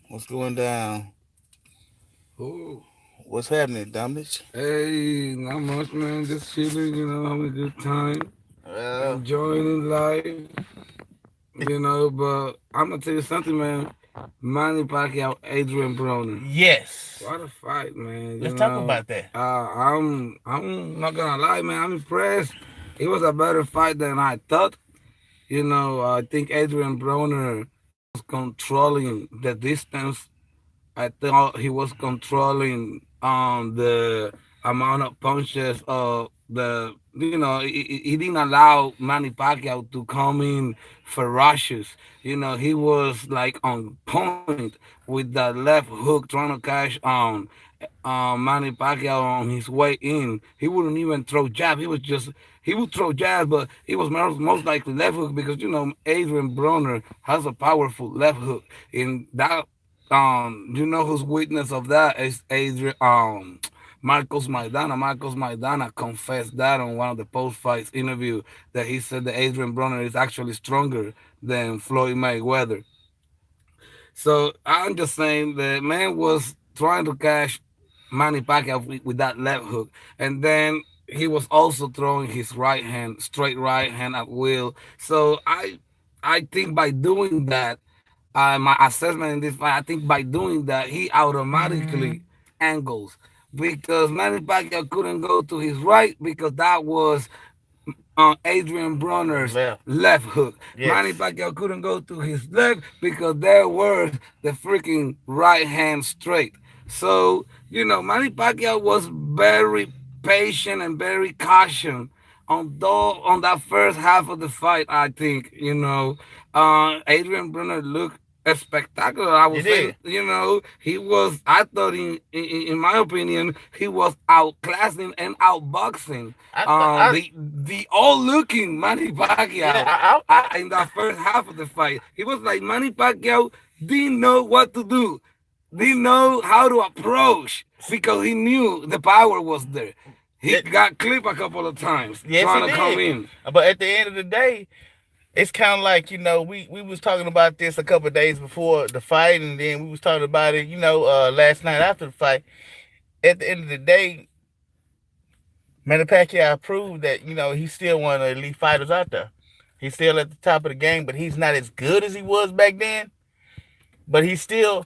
What's going down? Oh, What's happening, Dominic? hey, not much, man. Just chilling, having a good time, Well, enjoying life, But I'm gonna tell you something, man. Manny Pacquiao, Adrien Broner. yes. What a fight, man. Let's talk about that. I'm not gonna lie, man. I'm impressed. It was a better fight than I thought. I think Adrien Broner was controlling the distance. I thought he was controlling the amount of punches of the he didn't allow Manny Pacquiao to come in ferocious. He was like on point with that left hook trying to cash on Manny Pacquiao on his way in. He wouldn't even throw jab. He would throw jab, but it was most likely left hook because Adrian Broner has a powerful left hook. In that you know whose witness of that is Adrian Marcos Maidana. Marcos Maidana confessed that on one of the post fights interview that he said that Adrian Broner is actually stronger than Floyd Mayweather. So I'm just saying the man was trying to cash Manny Pacquiao with that left hook, and then he was also throwing his right hand, straight right hand at will. So I think by doing that, my assessment in this fight, I think by doing that, he automatically angles because Manny Pacquiao couldn't go to his right because that was Adrian Broner's Left. left hook. Manny Yes. Pacquiao couldn't go to his left because there was the freaking right hand straight. So, Manny Pacquiao was very patient and very cautious on that first half of the fight, I think, Adrian Broner looked spectacular. I You would say, did. he was. I thought, in my opinion, he was outclassing and outboxing I the old looking Manny yeah, Pacquiao in I that first half of the fight. He was like Manny Pacquiao didn't know what to do, didn't know how to approach because he knew the power was there. He it, got clipped a couple of times yes, he trying to come did. in. But at the end of the day, it's kind of like we was talking about this a couple of days before the fight, and then we was talking about it last night after the fight. At the end of the day, Manny Pacquiao proved that he's still one of the elite fighters out there. He's still at the top of the game, but he's not as good as he was back then. But he's still,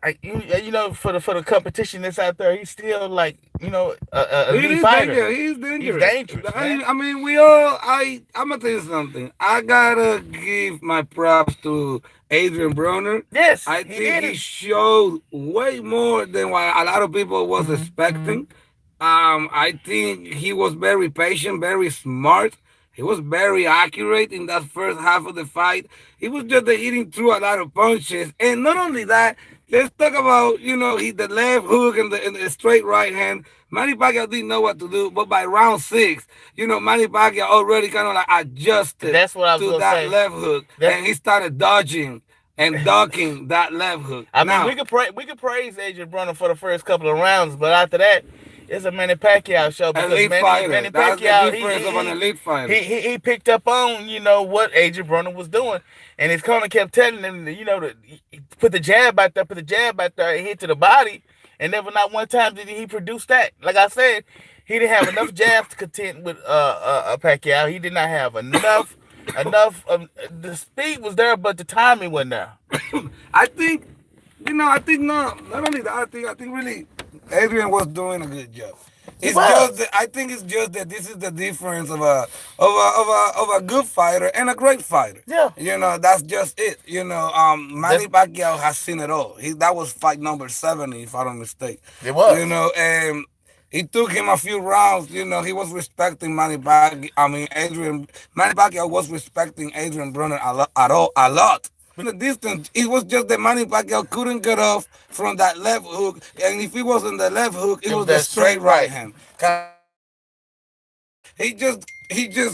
for the competition that's out there, he's still like a He elite is fighter. dangerous. He's He's dangerous. dangerous, man. I mean, we all. I'm gonna tell you something. I gotta give my props to Adrian Broner. Yes, I he think did he it. showed way more than what a lot of people was expecting. I think he was very patient, very smart. He was very accurate in that first half of the fight. He was just hitting through a lot of punches, and not only that. Let's talk about he the left hook and the straight right hand. Manny Pacquiao didn't know what to do, but by round six, Manny Pacquiao already kind of like adjusted That's what I was to gonna that say. left hook, That's and he started dodging and ducking that left hook. I mean, Now, we could praise Adrian Broner for the first couple of rounds, but after that, it's a Manny Pacquiao show because elite fighter. Manny That's the Pacquiao difference of an elite fighter. he picked up on what Adrian Broner was doing, and his corner kept telling him to put the jab out there, and hit to the body, and never not one time did he produce that. Like I said, he didn't have enough jabs to contend with Pacquiao. He did not have enough. The speed was there, but the timing wasn't there. I think, I think not only that. I think really, Adrian was doing a good job. He It's just was. that I think it's just that this is the difference of a good fighter and a great fighter. Yeah. That's just it. That's Manny Pacquiao has seen it all. That was fight number 70, if I don't mistake. it was. And it took him a few rounds. He was respecting Manny Pacquiao. I mean, Manny Pacquiao was respecting Adrian Broner a lot. The distance, it was just that Manny Pacquiao couldn't get off from that left hook, and if it wasn't the left hook, it It was was the that straight straight right right. hand. He just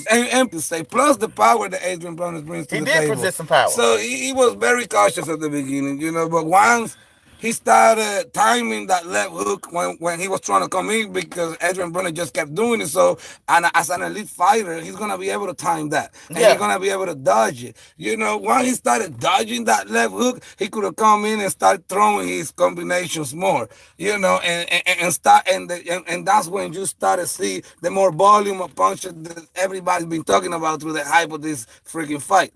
to say. Plus the power that Adrian Broner brings to He the did table. possess some power. So he was very cautious at the beginning, but once he started timing that left hook when he was trying to come in because Adrien Broner just kept doing it. So, and as an elite fighter, he's gonna be able to time that, and he's Yeah. gonna be able to dodge it. You know, when he started dodging that left hook, he could have come in and start throwing his combinations more. You know, and that's when you start to see the more volume of punches that everybody's been talking about through the hype of this freaking fight,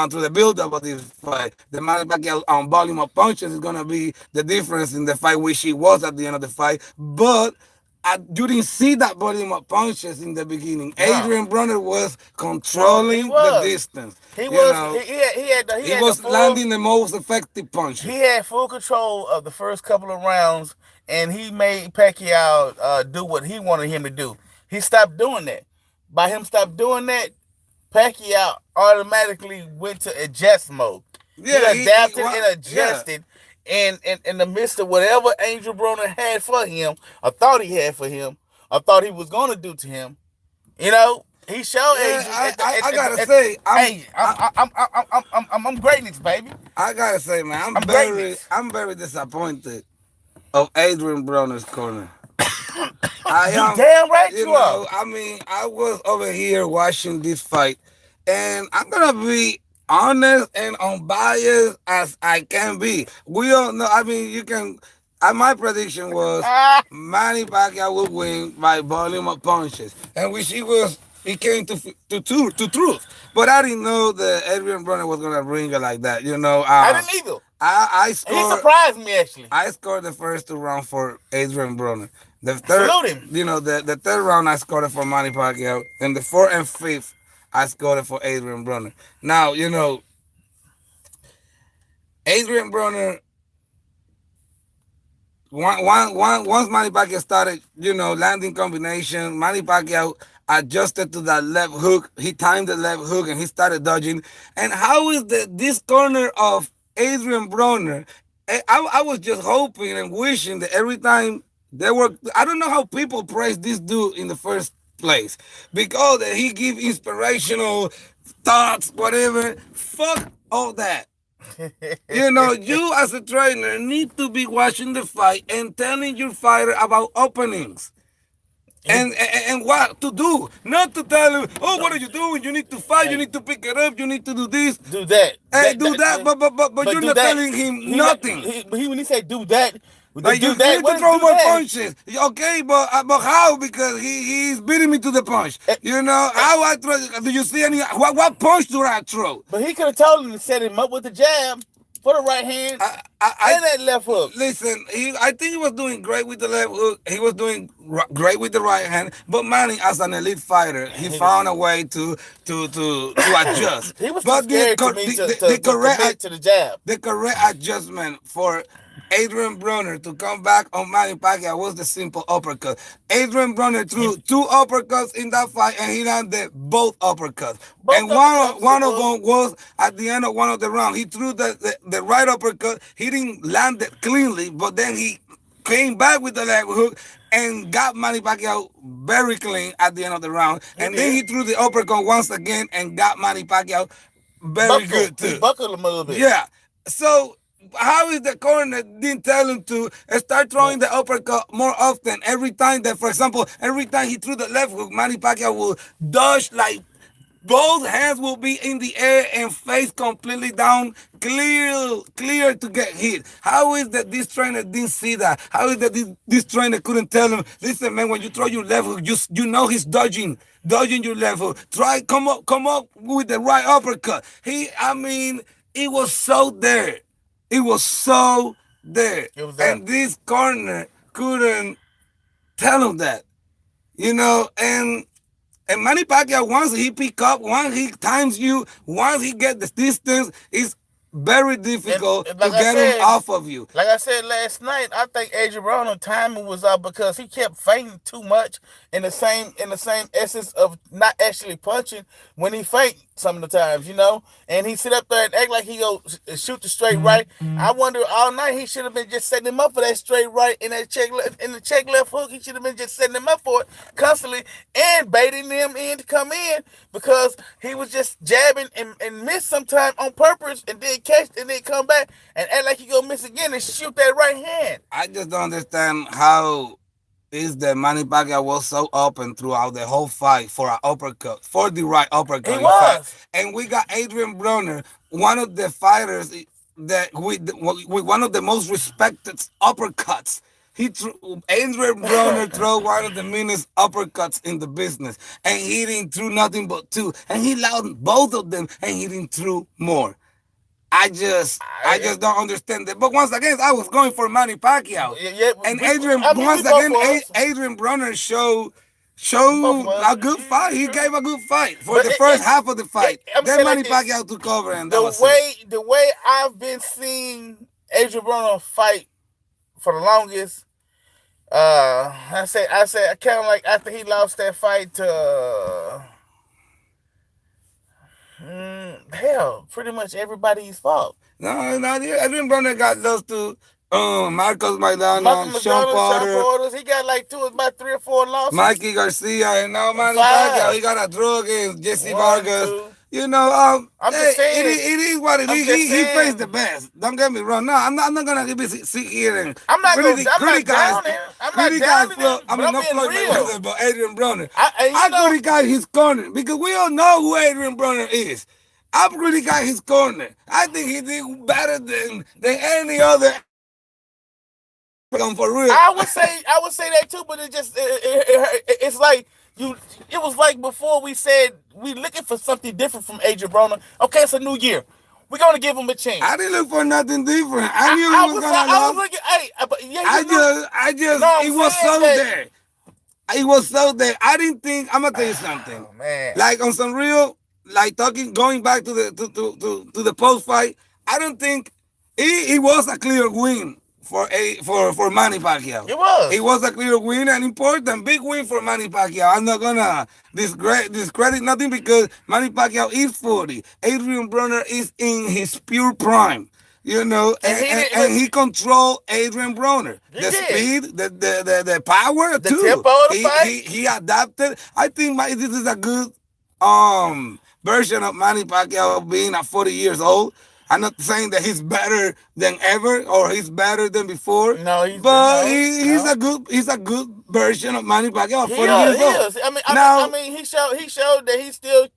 through the build up of this fight. The Manny Pacquiao volume of punches is gonna be the difference in the fight, which he was at the end of the fight, but. You didn't see that volume of punches in the beginning. No. Adrien Broner was No, he controlling the was. distance. He You was. know, He he had the was full. landing the most effective He punches. had full control of the first couple of rounds, and he made Pacquiao do what he wanted him to do. He stopped doing that. By him stop doing that, Pacquiao automatically went to adjust mode. He Yeah, adapted and yeah. adjusted, and in the midst of whatever Angel Broner had for him, or thought he had for him, or thought he was going to do to him, you know, he showed Yeah, Adrian at the I gotta at say, hey, I'm greatness, baby. I gotta say, man, I'm greatness. I'm very disappointed of Adrien Broner's corner. I You am, damn right you you are. know, I mean, I was over here watching this fight, and I'm gonna be honest and unbiased as I can be. We all know. I mean, you can. My prediction was Ah, Manny Pacquiao would win by volume of punches, and which he was. He came to truth, but I didn't know that Adrian Broner was gonna bring it like that. You know, I didn't either. I He scored. surprised me actually. I scored the first two rounds for Adrien Broner. The third, Salute him. the third round I scored it for Manny Pacquiao, and the fourth and fifth I scored it for Adrien Broner. Now Adrien Broner. Once Manny Pacquiao started, landing combination, Manny Pacquiao adjusted to that left hook. He timed the left hook and he started dodging. And how is this corner of Adrien Broner? I was just hoping and wishing that every time they were, I don't know how people praise this dude in the first place because that he give inspirational thoughts, whatever. Fuck all that. You as a trainer need to be watching the fight and telling your fighter about openings and what to do. Not to tell him, oh, what are you doing? You need to fight. You Hey, need to pick it up. You need to do this. do that. Hey, do that. But But you're do not that. telling him He, not, nothing. he when he say do that, Like do you that. need to What is throw do more that? punches. Okay, but how? Because he's beating me to the punch. Eh, How I throw? Do you see any? What punch do I throw? But he could have told him to set him up with the jab for the right hand I and that left hook. listen. I think he was doing great with the left hook. He was doing great with the right hand. But Manny, as an elite fighter, he found a way to adjust. He was too But the scared to me to commit to the jab. the correct adjustment for Adrien Broner to come back on Manny Pacquiao was the simple uppercut. Adrien Broner threw two uppercuts in that fight, and he landed both uppercuts. Both And uppercuts one of was them was at the end of one of the round. He threw the right uppercut. He didn't land it cleanly, but then he came back with the leg hook and got Manny Pacquiao very clean at the end of the round. And then he threw the uppercut once again and got Manny Pacquiao very good He too. buckled him a little bit. Yeah. So how is the corner didn't tell him to start throwing the uppercut more often? Every time that, for example, every time he threw the left hook, Manny Pacquiao will dodge like both hands will be in the air and face completely down, clear to get hit. How is that this trainer didn't see that? How is that this trainer couldn't tell him, listen, man, when you throw your left hook, you know he's dodging your left hook. Come up with the right uppercut. It was so there. It was so there. It was there. And this corner couldn't tell him that. And Manny Pacquiao, once he pick up, once he times you, once he get the distance, it's very difficult And like to get him off of you. Like I said last night, I think Adrien Broner timing was off because he kept fainting too much in the same essence of not actually punching when he faint some of the times, and he sit up there and act like he go shoot the straight right. I wonder all night he should have been just setting him up for that straight right and that the check left hook. He should have been just setting him up for it constantly and baiting him in to come in because he was just jabbing and missed sometime on purpose and then catch stretched and then come back and act like he gonna miss again and shoot that right hand. I just don't understand how is that Manny Pacquiao was so open throughout the whole fight for an uppercut, for the right He uppercut, in fact. was. And we got Adrien Broner, one of the fighters that with one of the most respected uppercuts. Adrien Broner throw one of the meanest uppercuts in the business, and he didn't throw nothing but two, and he allowed both of them, and he didn't throw more. I just don't understand that. But once again, I was going for Manny Pacquiao, Yeah, and I mean, we once both again, was. Adrien Bronner Both of showed us. a good fight. He gave a good fight for But the first half of the fight. I'm Then saying like Manny this: Pacquiao took over, and that was it. the way I've been seeing Adrien Broner fight for the longest, I say I kind of like after he lost that fight to hell, pretty much everybody's fault. No, not yet. Adrien Bronner got lost to Marcos Michael Maidana, Sean McDonald, Sean Porter, Porter, he got like about 3 or 4 losses. Mikey Garcia, and now Manny Pacquiao. He 5. got a draw against Jesse One, Vargas. two. You know, I'm hey, just saying. it is what it I'm is. just He faced saying. the best. Don't get me wrong. No, I'm not gonna sit here and I'm not gonna. I'm not criticize down him. I'm not down him. I But mean, I'm not being Floyd real. Mayweather, but Adrien Broner. You I know, criticize his corner because we all know who Adrien Broner is. I criticize his corner. I think he did better than any other. For real. I would say that too, but it's like you. It was like before we said we looking for something different from Adrien Broner. Okay, it's a new year. We're gonna give him a chance. I didn't look for nothing different. I knew he was gonna I was lose. looking. Hey, but yeah, I just, no, it was so there. It was so there. I didn't think. I'm gonna tell you something. Oh, man. Like on some real, like going back to the post fight. I don't think it was a clear win for Manny Pacquiao. It was a clear win, an important big win for Manny Pacquiao. I'm not gonna discredit nothing because Manny Pacquiao is 40. Adrien Broner is in his pure prime. You know, and he controlled Adrien Broner. The speed, the power the too. tempo of the fight. He adapted. I think this is a good version of Manny Pacquiao being at 40 years old. I'm not saying that he's better than ever or he's better than before. No, he's a good version of Manny Pacquiao at 40 years old. Is. I mean, he showed that he still,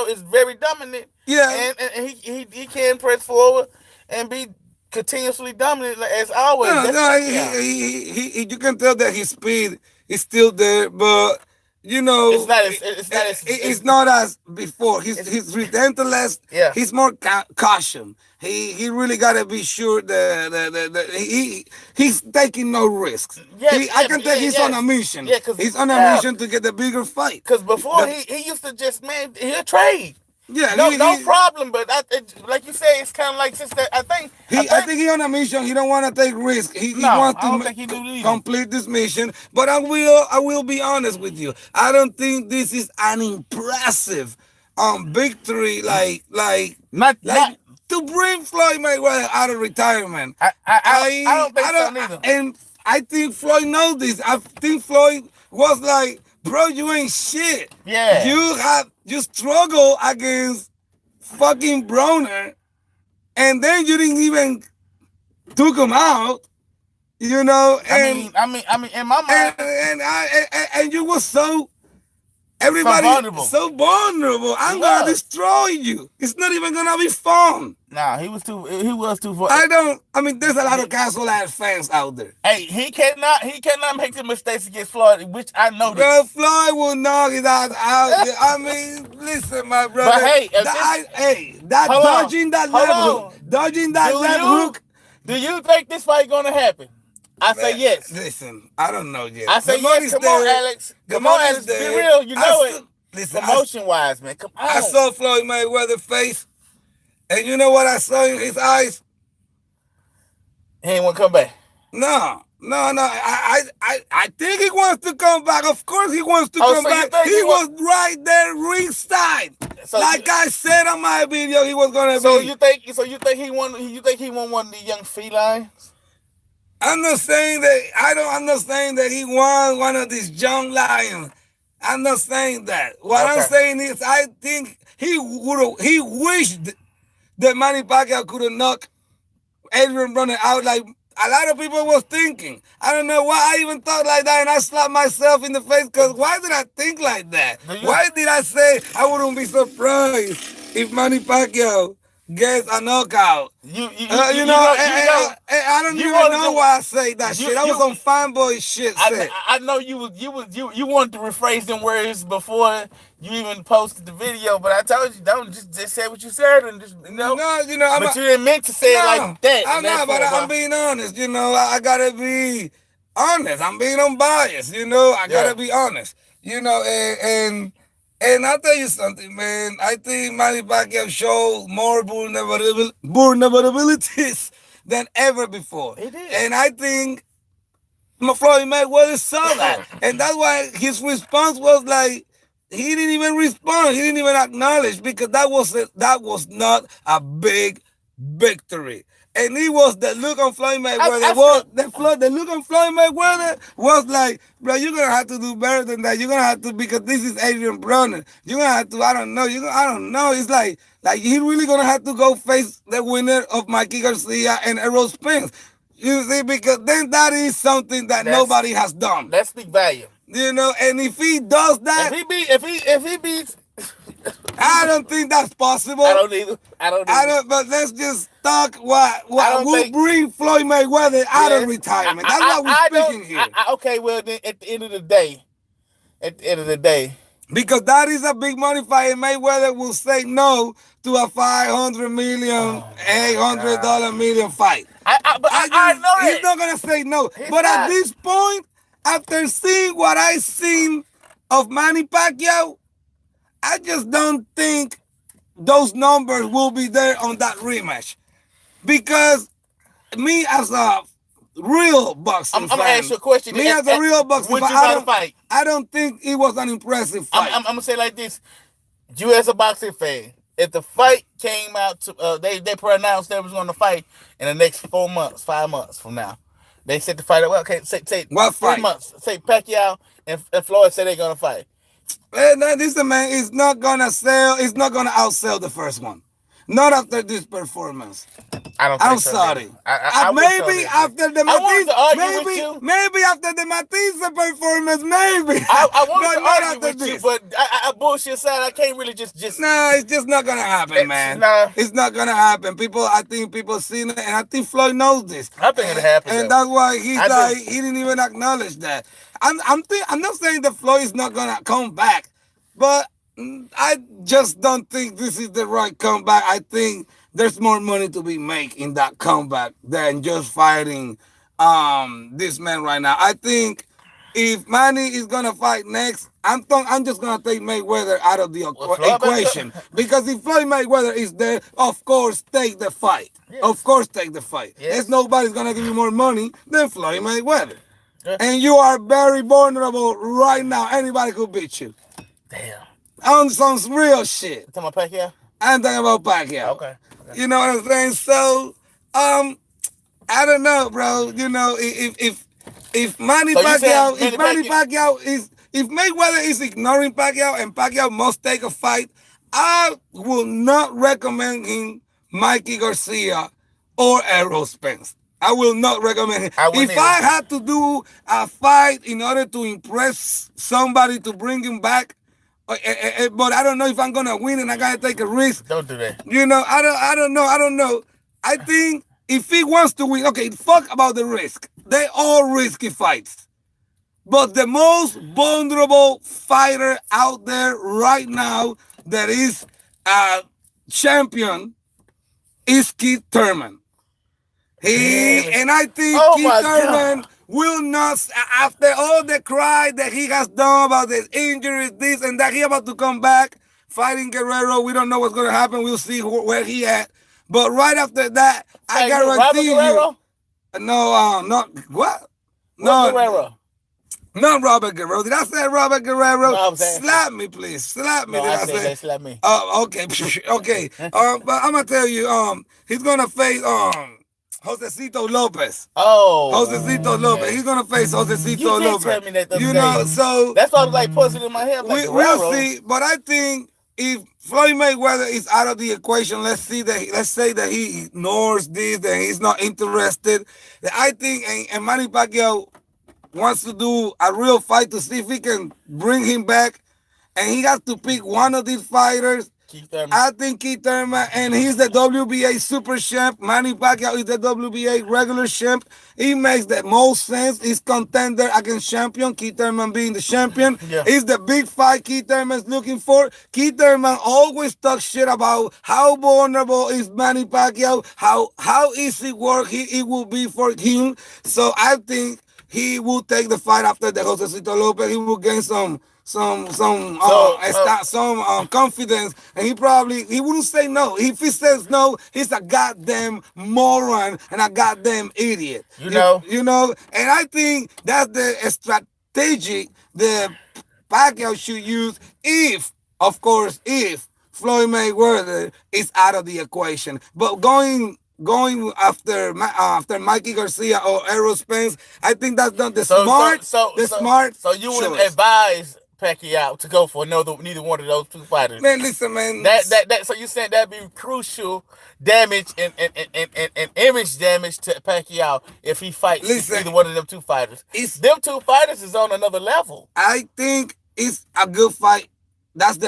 is very dominant. Yeah, and he can press forward and be continuously dominant as always. You can tell that his speed is still there, but it's not as before. He's relentless. Yeah. He's more caution. He really gotta be sure that he's taking no risks. I can tell he's on a mission. Yeah, he's on a mission to get a bigger fight. Because before he used to just he'll trade. Yeah, no problem. But like you say, it's kind of like since that I think he's on a mission. He don't want to take risks. He wants to complete this mission. But I will be honest with you. I don't think this is an impressive victory. Like to bring Floyd Mayweather out of retirement. I don't think so neither. And I think Floyd knows this. I think Floyd was like, bro, you ain't shit. Yeah. You struggle against fucking Broner, and then you didn't even took him out. You know, and I mean, in my mind, and you were so everybody so vulnerable. I'm gonna destroy you. It's not even gonna be fun. Nah, he was too far. I mean, there's a lot of casual ass fans out there. Hey, he cannot make the mistakes against Floyd, which I know. Bro, Floyd will knock it out. I mean, listen, my brother. But hey, dodging that left hook. Do you think this fight gonna happen? I say yes. Listen, I don't know yet. I say yes. Come on, Alex. Come on, Alex. Be real. You know it. Listen, promotion-wise, man. Come on. I saw Floyd Mayweather's face, and you know what I saw in his eyes? He ain't want to come back. No. I think he wants to come back. Of course he wants to come back. He was right there ringside. Like I said on my video, he was gonna be. So you think he won? You think he won one of the young felines? I'm not saying that. I'm not saying that he won one of these young lions. I'm not saying that. What I'm saying is, I think he wished that Manny Pacquiao could have knocked Adrien Broner out like a lot of people was thinking. I don't know why I even thought like that, and I slapped myself in the face because why did I think like that? Why did I say I wouldn't be surprised if Manny Pacquiao gets a knockout? I don't even know why I say that shit. I was on fanboy shit. I know you wanted to rephrase them words before you even posted the video, but I told you don't just say what you said and just but you didn't meant to say it like that. I'm being honest. I gotta be honest. I'm being unbiased. I gotta be honest. And I'll tell you something, man. I think Manny Pacquiao showed more vulnerabilities than ever before. He did. And I think Floyd Mayweather saw that. And that's why his response was like, he didn't even respond. He didn't even acknowledge because that was not a big victory. And it was the look on Floyd Mayweather. The look on Floyd Mayweather was like, bro, you're gonna have to do better than that. You're gonna have to, because this is Adrien Broner. You're gonna have to, I don't know. It's like he really gonna have to go face the winner of Mikey Garcia and Errol Spence. You see, because then that is something that nobody has done. Let's speak value. And if he does that, if he beats. I don't think that's possible. I don't either. But let's just talk what will bring Floyd Mayweather out of retirement. That's what we're speaking here. Okay, well, then at the end of the day, because that is a big money fight, and Mayweather will say no to a $500 million, $800 million fight. I know that. He's not gonna say no. At this point, after seeing what I've seen of Manny Pacquiao, I just don't think those numbers will be there on that rematch. Because me as a real boxing fan, I'm gonna ask you a question. Me as a real boxing fan, I don't think it was an impressive fight. I'm gonna say it like this: you as a boxing fan, if the fight came out to they pronounced they was going to fight in the next 4 months, 5 months from now, they set the fight up. Well, okay, say what 3 months. Say Pacquiao and Floyd say they're gonna fight. This man is not gonna sell. It's not gonna outsell the first one. Not after this performance. I'm sorry. Maybe after the Matisse, maybe after the Matisse performance, maybe. I wanted to argue with you, but I bullshit aside, I can't really just. No, it's just not gonna happen, man. It's not gonna happen. I think people seen it, and I think Floyd knows this. I think it happened, and that's why he didn't even acknowledge that. I'm not saying that Floyd is not gonna come back, but I just don't think this is the right comeback. I think there's more money to be made in that comeback than just fighting this man right now. I think if Manny is gonna fight next, I'm just gonna take Mayweather out of the equation. Because if Floyd Mayweather is there, of course take the fight. Yes. Of course take the fight. Yes. There's nobody's gonna give you more money than Floyd Mayweather. Yeah. And you are very vulnerable right now. Anybody could beat you. Damn. On some real shit. You talking about Pacquiao? I'm talking about Pacquiao. Okay. You know what I'm saying? So, I don't know, bro. If Manny Pacquiao, if Mayweather is ignoring Pacquiao and Pacquiao must take a fight, I will not recommend him Mikey Garcia or Errol Spence. I will not recommend him. If I had to do a fight in order to impress somebody to bring him back, but I don't know if I'm gonna win and I gotta take a risk. Don't do that. I don't know. I think if he wants to win, okay, fuck about the risk. They all risky fights. But the most vulnerable fighter out there right now that is a champion is Keith Thurman. And I think Keith Thurman will not, after all the cry that he has done about his injuries, this and that, he about to come back fighting Guerrero. We don't know what's going to happen. We'll see where he at. But right after that, I guarantee you. No, not what? No, Guerrero. Not Robert Guerrero. Did I say Robert Guerrero? No, slap me, please. Slap me. No, I say slap me. Oh, okay. Okay. But I'm gonna tell you, he's gonna face Josecito Lopez. Oh. Josecito Lopez. He's gonna face Josecito Lopez. Tell me that so that's why I was like puzzling in my head. Like we'll see, but I think if Floyd Mayweather is out of the equation, let's say that he ignores this, that he's not interested. I think and Manny Pacquiao wants to do a real fight to see if he can bring him back, and he has to pick one of these fighters. I think Keith Thurman, and he's the WBA super champ. Manny Pacquiao is the WBA regular champ. He makes the most sense. He's contender against champion. Keith Thurman being the champion. Yeah. It's the big fight Keith Thurman's looking for. Keith Thurman always talks shit about how vulnerable is Manny Pacquiao, how easy work it will be for him. So I think he will take the fight after the Josecito Lopez. He will gain some confidence, and he wouldn't say no. If he says no, he's a goddamn moron and a goddamn idiot. You know, and I think that's the strategy the Pacquiao should use of course, if Floyd Mayweather is out of the equation. But going after Mikey Garcia or Errol Spence, I think that's not the smart. So you wouldn't advise Pacquiao to go for neither one of those two fighters. Man, listen, man. That so you saying that'd be crucial damage and image damage to Pacquiao if he fights either one of them two fighters. Them two fighters is on another level. I think it's a good fight. That's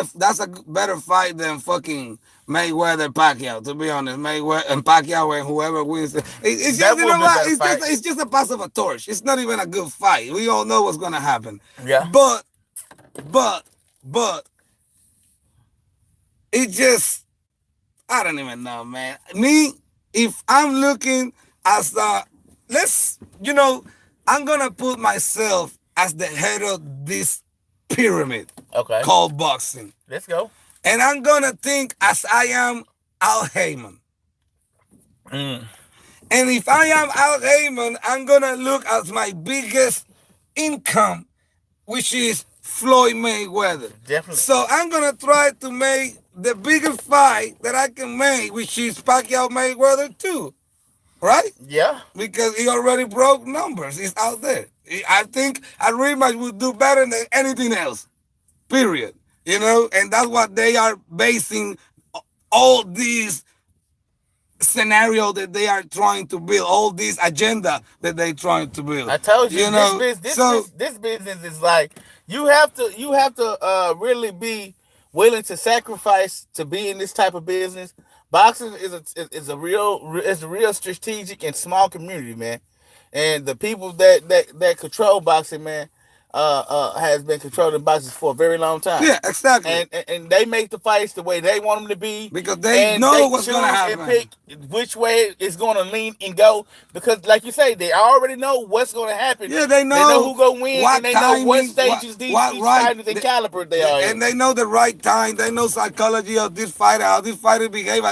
a better fight than fucking Mayweather Pacquiao. To be honest, Mayweather and Pacquiao and whoever wins, it's just it's just a pass of a torch. It's not even a good fight. We all know what's gonna happen. Yeah. But it just, I don't even know, man. Me, if I'm looking as I'm gonna put myself as the head of this pyramid called boxing. Let's go. And I'm gonna think as I am Al Heyman. And if I am Al Heyman, I'm gonna look at my biggest income, which is Floyd Mayweather. Definitely. So I'm gonna try to make the biggest fight that I can make, which is Pacquiao Mayweather 2. Right? Yeah. Because he already broke numbers. He's out there. I think a rematch would do better than anything else. Period. You know, and that's what they are basing all these scenario that they are trying to build, all this agenda that they're trying to build. I told you, this business is like you have to really be willing to sacrifice to be in this type of business. Boxing is a real strategic and small community, man. And the people that control boxing, man, has been controlling boxing for a very long time. Yeah, exactly. And they make the fights the way they want them to be because they know what's going to happen. And pick which way it's going to lean and go. Because, like you say, they already know what's going to happen. Yeah, they know who going to win, and they know what stages each fighters and caliber they are in. And they know the right time. They know psychology of this fighter, how this fighter behave,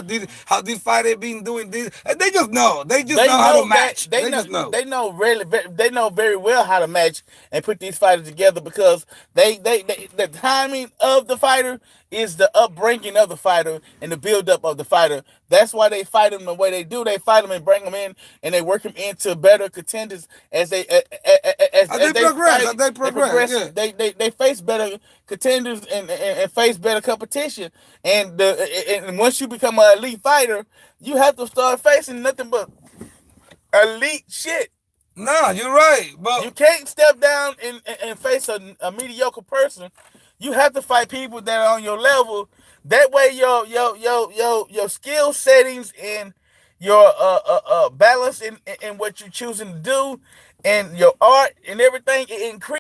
how this fighter been doing this. And they just know. They know how to match. They know very well how to match and put these fighters together because the timing of the fighter is the upbringing of the fighter and the build-up of the fighter. That's why they fight them the way they do. They fight them and bring them in, and they work them into better contenders as they progress. Yeah. They face better contenders and face better competition. And once you become an elite fighter, you have to start facing nothing but elite shit. No, you're right. But you can't step down and face a mediocre person. You have to fight people that are on your level. That way your skill settings and your balance in what you're choosing to do and your art and everything, it increases.